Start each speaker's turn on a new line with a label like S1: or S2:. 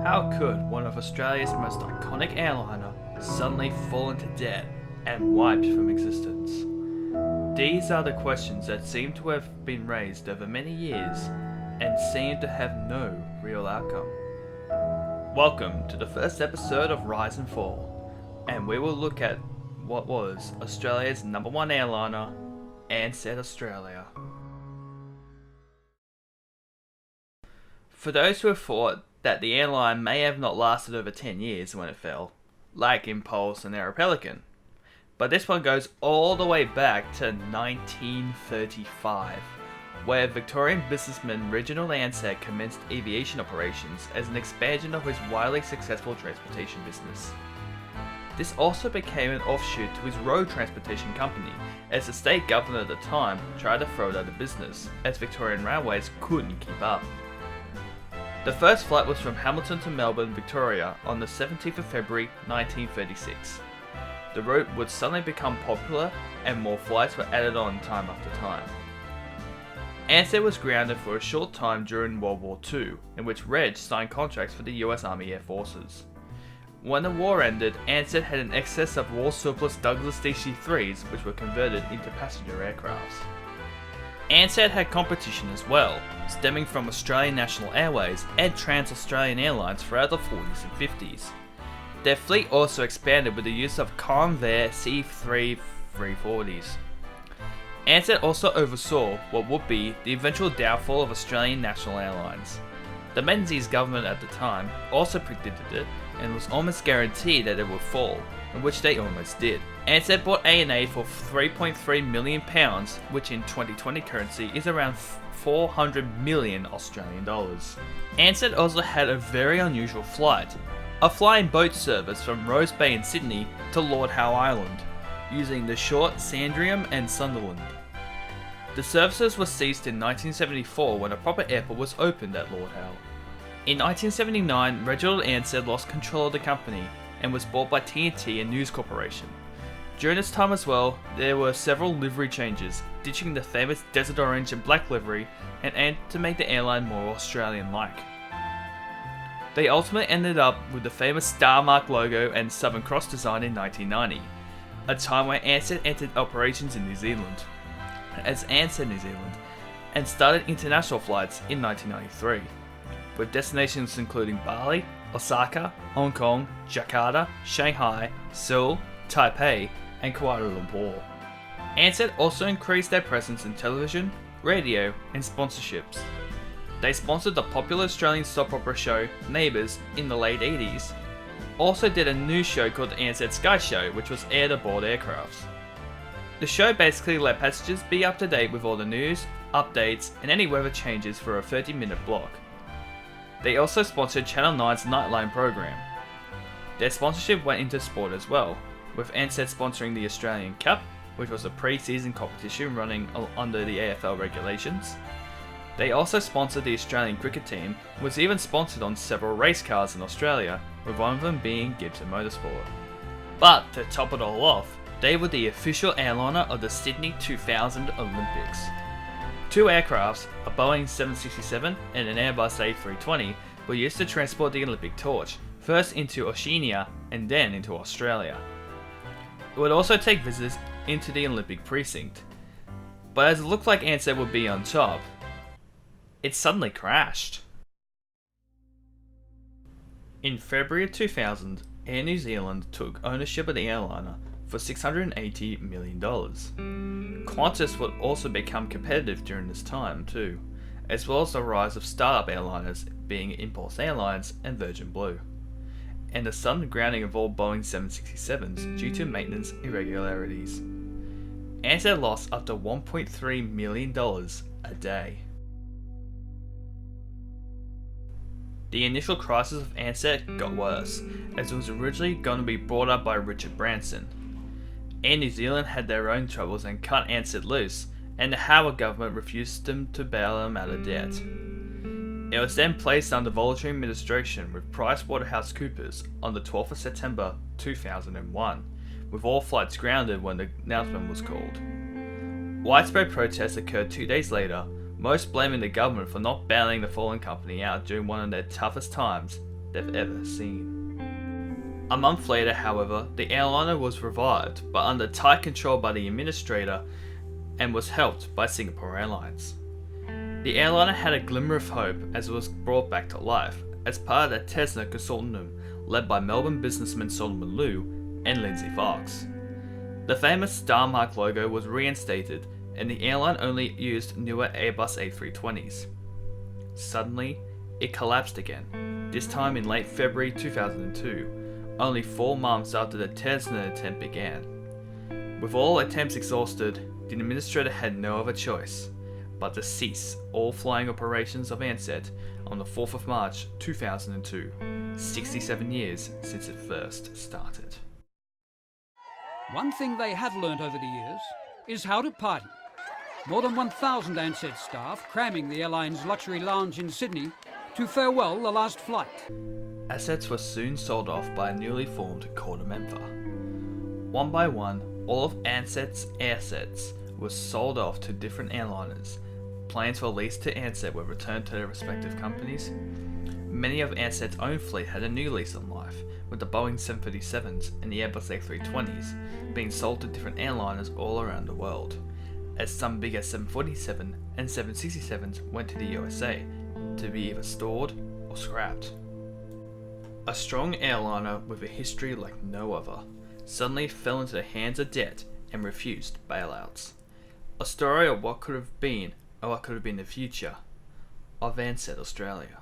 S1: How could one of Australia's most iconic airliner suddenly fall into debt and wiped from existence? These are the questions that seem to have been raised over many years and seem to have no real outcome. Welcome to the first episode of Rise and Fall, and we will look at what was Australia's number one airliner, Ansett Australia. For those who have thought that the airline may have not lasted over 10 years when it fell, like Impulse and Aero Pelican, but this one goes all the way back to 1935, where Victorian businessman Reginald Ansett commenced aviation operations as an expansion of his widely successful transportation business. This also became an offshoot to his road transportation company, as the state government at the time tried to throw it out of business, as Victorian Railways couldn't keep up. The first flight was from Hamilton to Melbourne, Victoria on the 17th of February 1936. The route would suddenly become popular and more flights were added on time after time. Ansett was grounded for a short time during World War II, in which Reg signed contracts for the US Army Air Forces. When the war ended, Ansett had an excess of war surplus Douglas DC-3s which were converted into passenger aircrafts. Ansett had competition as well, stemming from Australian National Airways and Trans-Australian Airlines throughout the 40s and 50s. Their fleet also expanded with the use of Convair C340s. Ansett also oversaw what would be the eventual downfall of Australian National Airlines. The Menzies government at the time also predicted it and was almost guaranteed that it would fall, in which they almost did. Ansett bought ANA for £3.3 million, which in 2020 currency is around 400 million Australian dollars. Ansett also had a very unusual flight, a flying boat service from Rose Bay in Sydney to Lord Howe Island, using the short Sandringham and Sunderland. The services were ceased in 1974 when a proper airport was opened at Lord Howe. In 1979, Reginald Ansett lost control of the company and was bought by TNT and News Corporation. During this time as well, there were several livery changes, ditching the famous desert orange and black livery and aimed to make the airline more Australian-like. They ultimately ended up with the famous Star Mark logo and Southern Cross design in 1990, a time where Ansett entered operations in New Zealand, as Ansett New Zealand, and started international flights in 1993, with destinations including Bali, Osaka, Hong Kong, Jakarta, Shanghai, Seoul, Taipei, and Kuala Lumpur. Ansett also increased their presence in television, radio, and sponsorships. They sponsored the popular Australian soap opera show Neighbours in the late 80s, also did a news show called the Ansett Sky Show, which was aired aboard aircrafts. The show basically let passengers be up to date with all the news, updates, and any weather changes for a 30-minute block. They also sponsored Channel 9's Nightline program. Their sponsorship went into sport as well, with Ansett sponsoring the Australian Cup, which was a pre-season competition running under the AFL regulations. They also sponsored the Australian cricket team, and was even sponsored on several race cars in Australia, with one of them being Gibson Motorsport. But to top it all off, they were the official airliner of the Sydney 2000 Olympics. Two aircrafts, a Boeing 767 and an Airbus A320, were used to transport the Olympic torch, first into Oceania and then into Australia. It would also take visitors into the Olympic precinct. But as it looked like Ansett would be on top, it suddenly crashed. In February of 2000, Air New Zealand took ownership of the airliner for $680 million. Qantas would also become competitive during this time too, as well as the rise of startup airliners being Impulse Airlines and Virgin Blue, and the sudden grounding of all Boeing 767s due to maintenance irregularities. Ansett lost up to $1.3 million a day. The initial crisis of Ansett got worse, as it was originally going to be brought up by Richard Branson. Air New Zealand had their own troubles and cut Ansett loose, and the Howard government refused them to bail them out of debt. It was then placed under voluntary administration with PricewaterhouseCoopers on the 12th of September 2001, with all flights grounded when the announcement was called. Widespread protests occurred 2 days later, most blaming the government for not bailing the fallen company out during one of their toughest times, they've ever seen. A month later, however, the airliner was revived, but under tight control by the administrator and was helped by Singapore Airlines. The airliner had a glimmer of hope as it was brought back to life as part of the Tesla consortium led by Melbourne businessmen Solomon Lew and Lindsay Fox. The famous star mark logo was reinstated and the airline only used newer Airbus A320s. Suddenly, it collapsed again, this time in late February 2002, only 4 months after the Tesla attempt began. With all attempts exhausted, the administrator had no other choice but to cease all flying operations of Ansett on the 4th of March 2002, 67 years since it first started.
S2: One thing they have learnt over the years is how to party. More than 1,000 Ansett staff cramming the airline's luxury lounge in Sydney to farewell the last flight.
S1: Assets were soon sold off by a newly formed Cordamenta. One by one, all of Ansett's assets were sold off to different airliners. Planes for lease to Ansett were returned to their respective companies. Many of Ansett's own fleet had a new lease on life, with the Boeing 737s and the Airbus A320s being sold to different airliners all around the world, as some bigger 747 and 767s went to the USA to be either stored or scrapped. A strong airliner with a history like no other suddenly fell into the hands of debt and refused bailouts. A story of what could have been and what could have been the future of Ansett Australia.